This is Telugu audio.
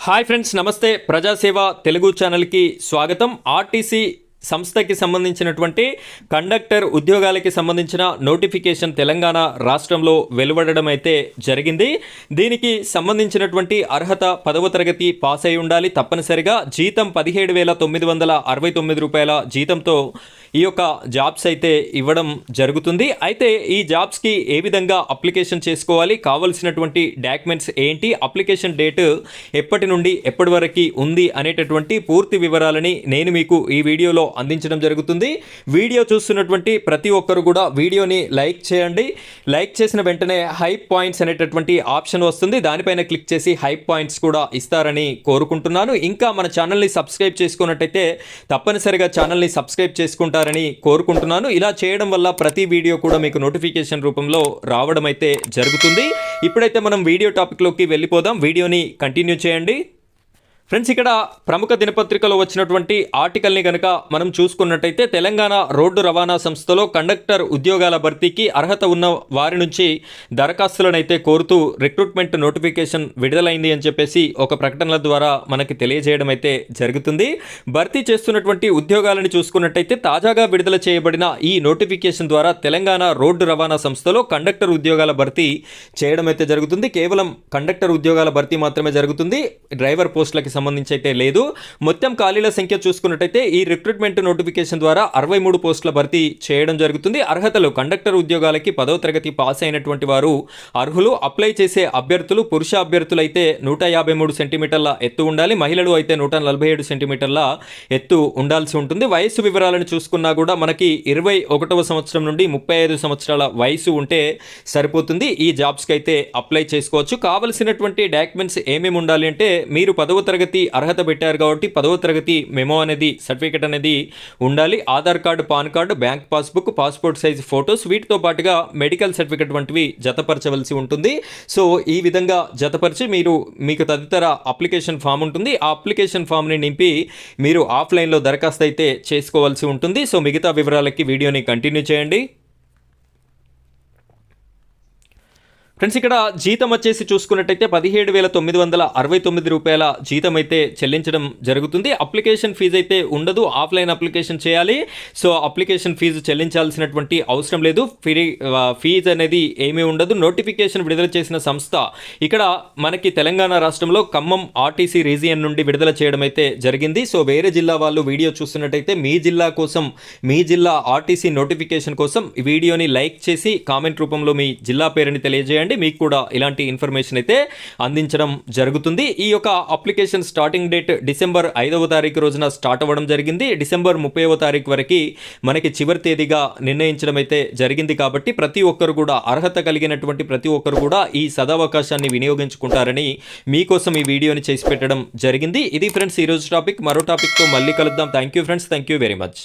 హాయ్ ఫ్రెండ్స్, నమస్తే. ప్రజాసేవ తెలుగు ఛానల్కి స్వాగతం. ఆర్టీసీ సంస్థకి సంబంధించినటువంటి కండక్టర్ ఉద్యోగాలకి సంబంధించిన నోటిఫికేషన్ తెలంగాణ రాష్ట్రంలో వెలువడడం అయితే జరిగింది. దీనికి సంబంధించినటువంటి అర్హత 10వ తరగతి పాస్ అయి ఉండాలి. తప్పనిసరిగా జీతం 17,969 రూపాయల జీతంతో ఈ యొక్క జాబ్స్ అయితే ఇవ్వడం జరుగుతుంది. అయితే ఈ జాబ్స్కి ఏ విధంగా అప్లికేషన్ చేసుకోవాలి, కావలసినటువంటి డాక్యుమెంట్స్ ఏంటి, అప్లికేషన్ డేట్ ఎప్పటి నుండి ఎప్పటి వరకు ఉంది అనేటటువంటి పూర్తి వివరాలని నేను మీకు ఈ వీడియోలో అందించడం జరుగుతుంది. వీడియో చూస్తున్నటువంటి ప్రతి ఒక్కరు కూడా వీడియోని లైక్ చేయండి. లైక్ చేసిన వెంటనే హైప్ పాయింట్స్ అనేటటువంటి ఆప్షన్ వస్తుంది. దానిపైన క్లిక్ చేసి హైప్ పాయింట్స్ కూడా ఇస్తారని కోరుకుంటున్నాను. ఇంకా మన ఛానల్ని సబ్స్క్రైబ్ చేసుకున్నట్టయితే తప్పనిసరిగా ఛానల్ని సబ్స్క్రైబ్ చేసుకుంటారని కోరుకుంటున్నాను. ఇలా చేయడం వల్ల ప్రతి వీడియో కూడా మీకు నోటిఫికేషన్ రూపంలో రావడం అయితే జరుగుతుంది. ఇప్పుడైతే మనం వీడియో టాపిక్లోకి వెళ్ళిపోదాం. వీడియోని కంటిన్యూ చేయండి. ఫ్రెండ్స్, ఇక్కడ ప్రముఖ దినపత్రికలో వచ్చినటువంటి ఆర్టికల్ని కనుక మనం చూసుకున్నట్టయితే తెలంగాణ రోడ్డు రవాణా సంస్థలో కండక్టర్ ఉద్యోగాల భర్తీకి అర్హత ఉన్న వారి నుంచి దరఖాస్తులను అయితే కోరుతూ రిక్రూట్మెంట్ నోటిఫికేషన్ విడుదలైంది అని చెప్పేసి ఒక ప్రకటనల ద్వారా మనకి తెలియజేయడం అయితే జరుగుతుంది. భర్తీ చేస్తున్నటువంటి ఉద్యోగాలను చూసుకున్నట్టయితే తాజాగా విడుదల చేయబడిన ఈ నోటిఫికేషన్ ద్వారా తెలంగాణ రోడ్డు రవాణా సంస్థలో కండక్టర్ ఉద్యోగాల భర్తీ చేయడం అయితే జరుగుతుంది. కేవలం కండక్టర్ ఉద్యోగాల భర్తీ మాత్రమే జరుగుతుంది. డ్రైవర్ పోస్టులకి సంబంధించి అయితే లేదు. మొత్తం ఖాళీల సంఖ్య చూసుకున్నట్టయితే ఈ రిక్రూట్మెంట్ నోటిఫికేషన్ ద్వారా 63 పోస్టుల భర్తీ చేయడం జరుగుతుంది. అర్హతలు: కండక్టర్ ఉద్యోగాలకి 10వ తరగతి పాస్ అయినటువంటి వారు అర్హులు. అప్లై చేసే అభ్యర్థులు: పురుష అభ్యర్థులు అయితే 153 సెంటీమీటర్ల ఎత్తు ఉండాలి, మహిళలు అయితే 147 సెంటీమీటర్ల ఎత్తు ఉండాల్సి ఉంటుంది. వయసు వివరాలను చూసుకున్నా కూడా మనకి 21వ సంవత్సరం నుండి 35 సంవత్సరాల వయసు ఉంటే సరిపోతుంది. ఈ జాబ్స్కి అయితే అప్లై చేసుకోవచ్చు. కావలసినటువంటి డాక్యుమెంట్స్ ఏమేమి ఉండాలి అంటే, మీరు 10వ తరగతి అర్హత పెట్టారు కాబట్టి 10వ తరగతి మెమో అనేది సర్టిఫికెట్ అనేది ఉండాలి. Aadhaar card, pan card, bank passbook, passport size photos, వీటితో పాటుగా మెడికల్ సర్టిఫికెట్ వంటివి జతపరచవలసి ఉంటుంది. సో ఈ విధంగా జతపరిచి మీకు తదితర అప్లికేషన్ ఫామ్ ఉంటుంది. ఆ అప్లికేషన్ ఫామ్ని నింపి మీరు ఆఫ్లైన్లో దరఖాస్తు అయితే చేసుకోవాల్సి ఉంటుంది. సో మిగతా వివరాలకి వీడియోని కంటిన్యూ చేయండి. ఫ్రెండ్స్, ఇక్కడ జీతం వచ్చేసి చూసుకున్నట్టయితే 17,969 రూపాయల జీతం అయితే చెల్లించడం జరుగుతుంది. అప్లికేషన్ ఫీజు అయితే ఉండదు. ఆఫ్లైన్ అప్లికేషన్ చేయాలి. సో అప్లికేషన్ ఫీజు చెల్లించాల్సినటువంటి అవసరం లేదు. ఫీజు అనేది ఏమీ ఉండదు. నోటిఫికేషన్ విడుదల చేసిన సంస్థ ఇక్కడ మనకి తెలంగాణ రాష్ట్రంలో ఖమ్మం ఆర్టీసీ రీజియన్ నుండి విడుదల చేయడం అయితే జరిగింది. సో వేరే జిల్లా వాళ్ళు వీడియో చూస్తున్నట్టయితే మీ జిల్లా కోసం, మీ జిల్లా ఆర్టీసీ నోటిఫికేషన్ కోసం ఈ వీడియోని లైక్ చేసి కామెంట్ రూపంలో మీ జిల్లా పేరుని తెలియజేయండి. మీకు కూడా ఇలాంటి ఇన్ఫర్మేషన్ అయితే అందించడం జరుగుతుంది. ఈ యొక్క అప్లికేషన్ స్టార్టింగ్ డేట్ డిసెంబర్ 5వ తారీఖు రోజున స్టార్ట్ అవ్వడం జరిగింది. డిసెంబర్ 30వ తారీఖు వరకు మనకి చివరి తేదీగా నిర్ణయించడం అయితే జరిగింది. కాబట్టి ప్రతి ఒక్కరు కూడా, అర్హత కలిగినటువంటి ప్రతి ఒక్కరు కూడా ఈ సదవకాశాన్ని వినియోగించుకుంటారని మీకోసం ఈ వీడియోని చేసి పెట్టడం జరిగింది. ఇది ఫ్రెండ్స్ ఈరోజు టాపిక్. మరో టాపిక్తో మళ్ళీ కలుద్దాం. Thank you friends, thank you very much.